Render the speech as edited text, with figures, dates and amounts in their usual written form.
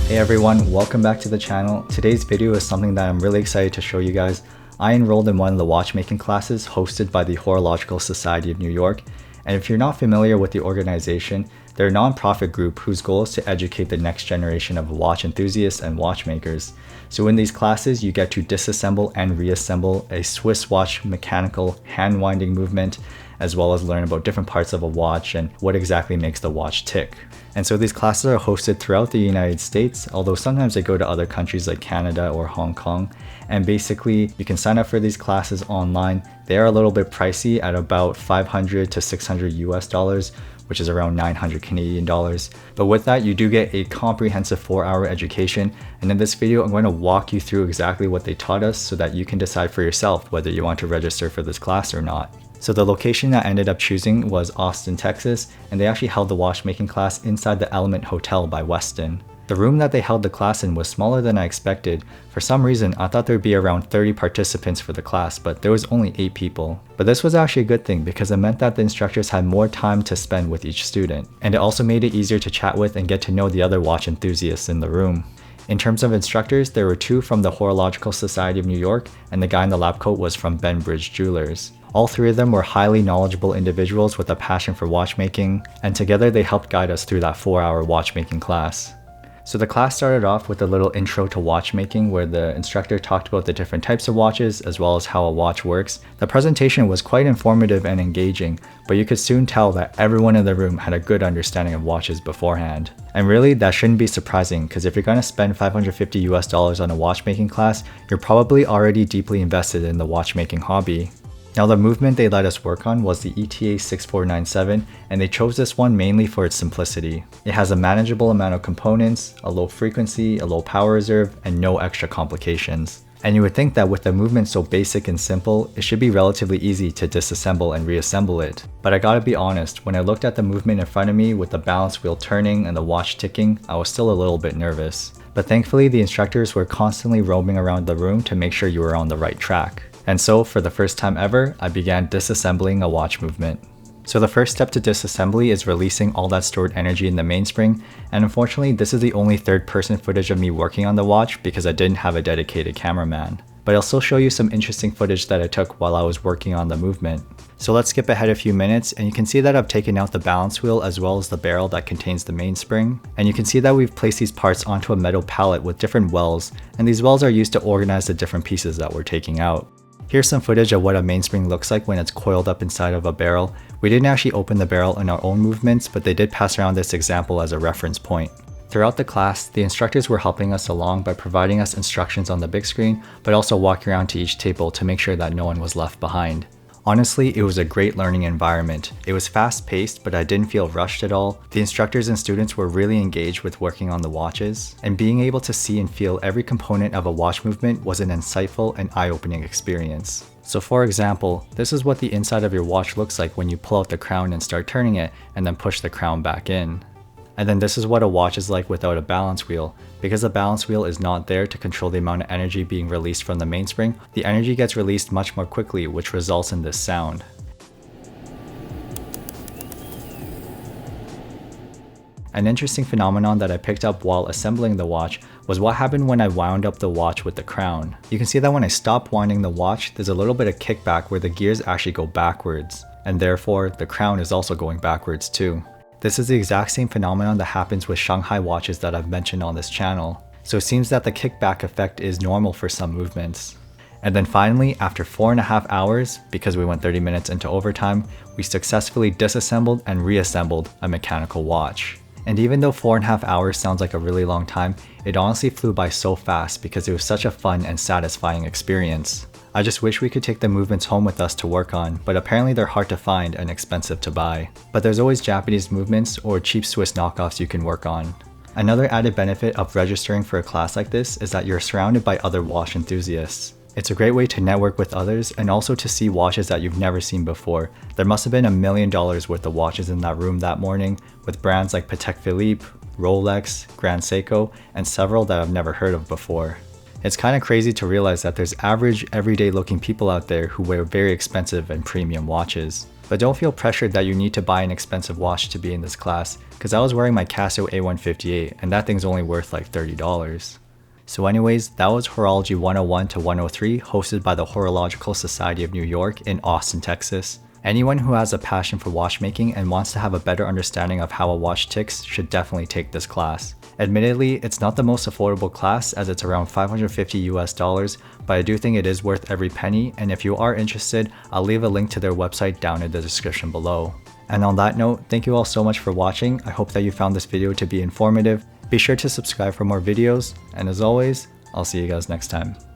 Hey everyone, welcome back to the channel. Today's video is something that I'm really excited to show you guys. I enrolled in one of the watchmaking classes hosted by the Horological Society of New York. And if you're not familiar with the organization, they're a non-profit group whose goal is to educate the next generation of watch enthusiasts and watchmakers. So in these classes, you get to disassemble and reassemble a Swiss watch mechanical hand winding movement, as well as learn about different parts of a watch and what exactly makes the watch tick. And so these classes are hosted throughout the United States, although sometimes they go to other countries like Canada or Hong Kong. And basically, you can sign up for these classes online. They are a little bit pricey at about $500 to $600 US, which is around 900 Canadian dollars. But with that, you do get a comprehensive 4-hour education. And in this video, I'm going to walk you through exactly what they taught us so that you can decide for yourself whether you want to register for this class or not. So the location I ended up choosing was Austin, Texas, and they actually held the watchmaking class inside the Element Hotel by Westin. The room that they held the class in was smaller than I expected. For some reason, I thought there would be around 30 participants for the class, but there was only 8 people. But this was actually a good thing because it meant that the instructors had more time to spend with each student. And it also made it easier to chat with and get to know the other watch enthusiasts in the room. In terms of instructors, there were 2 from the Horological Society of New York, and the guy in the lab coat was from Benbridge Jewelers. All 3 of them were highly knowledgeable individuals with a passion for watchmaking, and together they helped guide us through that 4-hour watchmaking class. So the class started off with a little intro to watchmaking where the instructor talked about the different types of watches as well as how a watch works. The presentation was quite informative and engaging, but you could soon tell that everyone in the room had a good understanding of watches beforehand. And really, that shouldn't be surprising because if you're going to spend $550 US on a watchmaking class, you're probably already deeply invested in the watchmaking hobby. Now the movement they let us work on was the ETA 6497, and they chose this one mainly for its simplicity. It has a manageable amount of components, a low frequency, a low power reserve, and no extra complications. And you would think that with a movement so basic and simple, it should be relatively easy to disassemble and reassemble it. But I gotta be honest, when I looked at the movement in front of me with the balance wheel turning and the watch ticking, I was still a little bit nervous. But thankfully the instructors were constantly roaming around the room to make sure you were on the right track. And so, for the first time ever, I began disassembling a watch movement. So the first step to disassembly is releasing all that stored energy in the mainspring, and unfortunately this is the only third-person footage of me working on the watch because I didn't have a dedicated cameraman. But I'll still show you some interesting footage that I took while I was working on the movement. So let's skip ahead a few minutes, and you can see that I've taken out the balance wheel as well as the barrel that contains the mainspring. And you can see that we've placed these parts onto a metal pallet with different wells, and these wells are used to organize the different pieces that we're taking out. Here's some footage of what a mainspring looks like when it's coiled up inside of a barrel. We didn't actually open the barrel in our own movements, but they did pass around this example as a reference point. Throughout the class, the instructors were helping us along by providing us instructions on the big screen, but also walking around to each table to make sure that no one was left behind. Honestly, it was a great learning environment. It was fast-paced, but I didn't feel rushed at all. The instructors and students were really engaged with working on the watches, and being able to see and feel every component of a watch movement was an insightful and eye-opening experience. So for example, this is what the inside of your watch looks like when you pull out the crown and start turning it, and then push the crown back in. And then this is what a watch is like without a balance wheel. Because the balance wheel is not there to control the amount of energy being released from the mainspring, the energy gets released much more quickly, which results in this sound. An interesting phenomenon that I picked up while assembling the watch was what happened when I wound up the watch with the crown. You can see that when I stop winding the watch, there's a little bit of kickback where the gears actually go backwards, and therefore the crown is also going backwards too. This is the exact same phenomenon that happens with Shanghai watches that I've mentioned on this channel. So it seems that the kickback effect is normal for some movements. And then finally, after 4.5 hours, because we went 30 minutes into overtime, we successfully disassembled and reassembled a mechanical watch. And even though 4.5 hours sounds like a really long time, it honestly flew by so fast because it was such a fun and satisfying experience. I just wish we could take the movements home with us to work on, but apparently they're hard to find and expensive to buy. But there's always Japanese movements or cheap Swiss knockoffs you can work on. Another added benefit of registering for a class like this is that you're surrounded by other watch enthusiasts. It's a great way to network with others and also to see watches that you've never seen before. There must have been $1 million worth of watches in that room that morning, with brands like Patek Philippe, Rolex, Grand Seiko, and several that I've never heard of before. It's kind of crazy to realize that there's average, everyday looking people out there who wear very expensive and premium watches. But don't feel pressured that you need to buy an expensive watch to be in this class, because I was wearing my Casio A158 and that thing's only worth like $30. So anyways, that was Horology 101 to 103, hosted by the Horological Society of New York in Austin, Texas. Anyone who has a passion for watchmaking and wants to have a better understanding of how a watch ticks should definitely take this class. Admittedly, it's not the most affordable class as it's around $550 US, but I do think it is worth every penny, and if you are interested, I'll leave a link to their website down in the description below. And on that note, thank you all so much for watching. I hope that you found this video to be informative. Be sure to subscribe for more videos, and as always, I'll see you guys next time.